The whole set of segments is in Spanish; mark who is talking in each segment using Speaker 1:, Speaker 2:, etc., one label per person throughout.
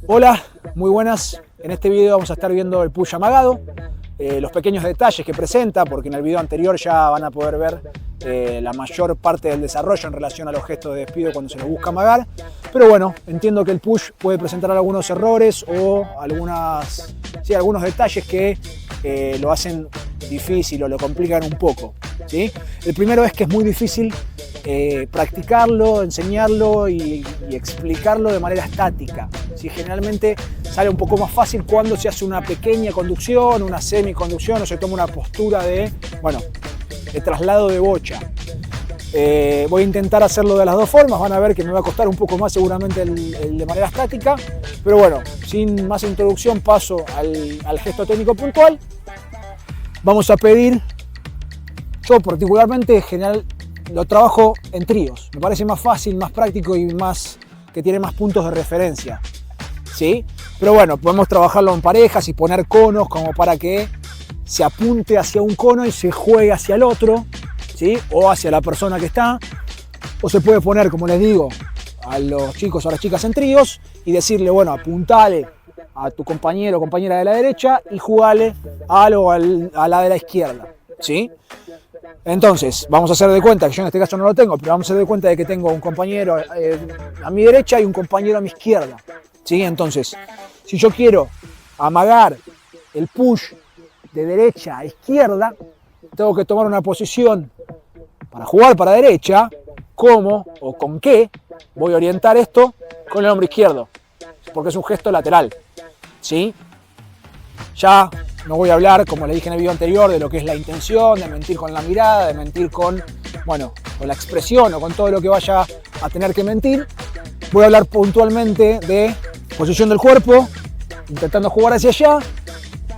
Speaker 1: Hola, muy buenas. En este video vamos a estar viendo el push amagado, los pequeños detalles que presenta, porque en el video anterior ya van a poder ver la mayor parte del desarrollo en relación a los gestos de despido cuando se lo busca amagar. Pero bueno, entiendo que el push puede presentar algunos errores o algunos detalles que lo hacen difícil o lo complican un poco, ¿sí? El primero es que es muy difícil practicarlo, enseñarlo y explicarlo de manera estática. ¿Sí? Generalmente sale un poco más fácil cuando se hace una pequeña conducción, una semiconducción o se toma una postura de traslado de bocha. Voy a intentar hacerlo de las dos formas, van a ver que me va a costar un poco más seguramente el de manera estática, pero bueno, sin más introducción paso al gesto técnico puntual. Vamos a pedir, yo particularmente general lo trabajo en tríos, me parece más fácil, más práctico y que tiene más puntos de referencia, ¿sí? Pero bueno, podemos trabajarlo en parejas y poner conos como para que se apunte hacia un cono y se juegue hacia el otro, ¿sí? O hacia la persona que está, o se puede poner, como les digo, a los chicos o a las chicas en tríos y decirle, bueno, apuntale a tu compañero o compañera de la derecha y jugale a la de la izquierda, ¿sí? Entonces, vamos a hacer de cuenta, que yo en este caso no lo tengo, pero vamos a hacer de cuenta de que tengo un compañero a mi derecha y un compañero a mi izquierda, ¿sí? Entonces, si yo quiero amagar el push de derecha a izquierda, tengo que tomar una posición para jugar para derecha. ¿Cómo o con qué voy a orientar esto? Con el hombro izquierdo, porque es un gesto lateral, ¿sí? Ya no voy a hablar, como les dije en el video anterior, de lo que es la intención, de mentir con la mirada, de mentir con la expresión o con todo lo que vaya a tener que mentir. Voy a hablar puntualmente de posición del cuerpo, intentando jugar hacia allá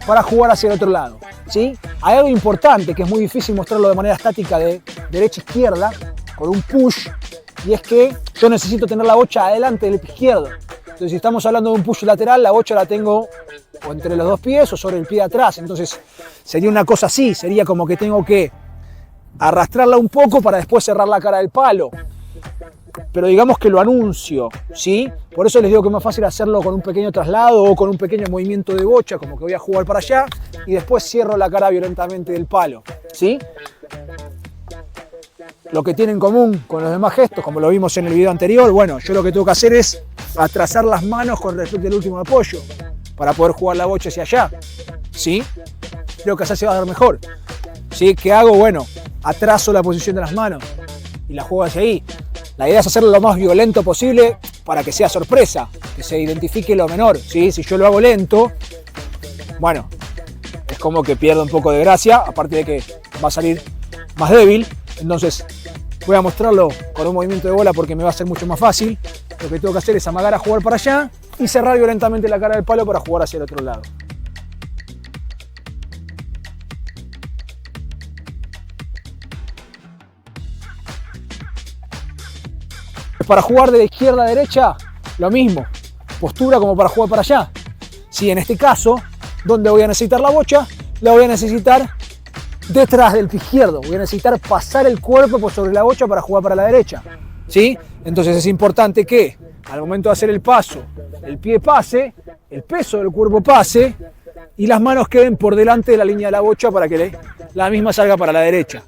Speaker 1: para jugar hacia el otro lado, ¿sí? Hay algo importante que es muy difícil mostrarlo de manera estática de derecha a izquierda con un push, y es que yo necesito tener la bocha adelante del pie izquierdo. Entonces, si estamos hablando de un push lateral, la bocha la tengo o entre los dos pies o sobre el pie de atrás. Entonces, sería una cosa así, sería como que tengo que arrastrarla un poco para después cerrar la cara del palo. Pero digamos que lo anuncio, ¿sí? Por eso les digo que es más fácil hacerlo con un pequeño traslado o con un pequeño movimiento de bocha, como que voy a jugar para allá y después cierro la cara violentamente del palo, ¿sí? Lo que tiene en común con los demás gestos, como lo vimos en el video anterior, bueno, yo lo que tengo que hacer es atrasar las manos con respecto al último apoyo para poder jugar la bocha hacia allá, ¿sí? Creo que así se va a dar mejor, ¿sí? ¿Qué hago? Bueno, atraso la posición de las manos y la juego hacia ahí. La idea es hacerlo lo más violento posible para que sea sorpresa, que se identifique lo menor, ¿sí? Si yo lo hago lento, bueno, es como que pierdo un poco de gracia, aparte de que va a salir más débil. Entonces voy a mostrarlo con un movimiento de bola porque me va a ser mucho más fácil. Lo que tengo que hacer es amagar a jugar para allá y cerrar violentamente la cara del palo para jugar hacia el otro lado. Para jugar de izquierda a derecha, lo mismo, postura como para jugar para allá. Si en este caso, ¿dónde voy a necesitar la bocha? La voy a necesitar detrás del pie izquierdo, voy a necesitar pasar el cuerpo por sobre la bocha para jugar para la derecha, ¿sí? Entonces es importante que al momento de hacer el paso, el pie pase, el peso del cuerpo pase y las manos queden por delante de la línea de la bocha para que la misma salga para la derecha,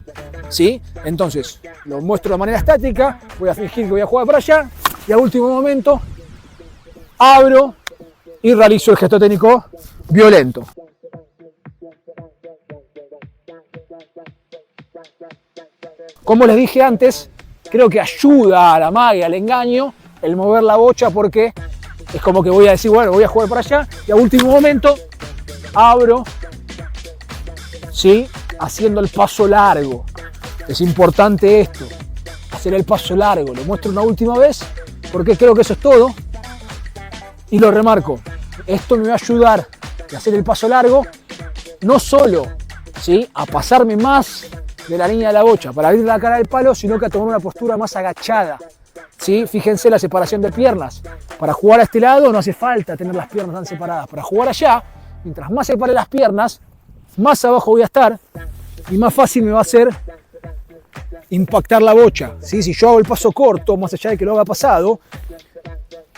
Speaker 1: ¿sí? Entonces lo muestro de manera estática, voy a fingir que voy a jugar para allá y a último momento abro y realizo el gesto técnico violento. Como les dije antes, creo que ayuda a la magia, al engaño, el mover la bocha, porque es como que voy a decir, bueno, voy a jugar para allá y a último momento abro, ¿sí? Haciendo el paso largo. Es importante esto, hacer el paso largo. Lo muestro una última vez porque creo que eso es todo y lo remarco. Esto me va a ayudar a hacer el paso largo, no solo, ¿sí?, a pasarme más de la línea de la bocha para abrir la cara del palo, sino que a tomar una postura más agachada, ¿sí? Fíjense la separación de piernas. Para jugar a este lado no hace falta tener las piernas tan separadas. Para jugar allá, mientras más separe las piernas, más abajo voy a estar y más fácil me va a ser impactar la bocha, ¿sí? Si yo hago el paso corto, más allá de que lo haga pasado,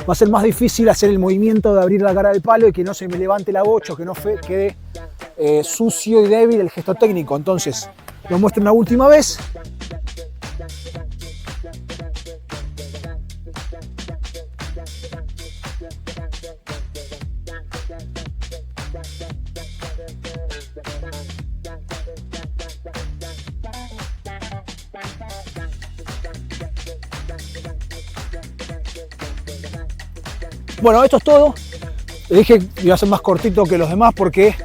Speaker 1: va a ser más difícil hacer el movimiento de abrir la cara del palo y que no se me levante la bocha, que no quede sucio y débil el gesto técnico. Entonces lo muestro una última vez. Bueno, esto es todo. Les dije que iba a ser más cortito que los demás porque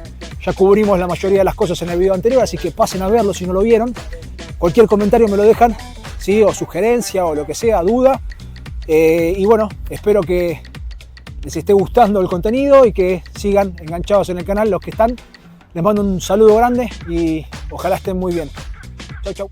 Speaker 1: ya cubrimos la mayoría de las cosas en el video anterior, así que pasen a verlo si no lo vieron. Cualquier comentario me lo dejan, ¿sí? O sugerencia o lo que sea, duda. Y bueno, espero que les esté gustando el contenido y que sigan enganchados en el canal los que están. Les mando un saludo grande y ojalá estén muy bien. Chau, chau.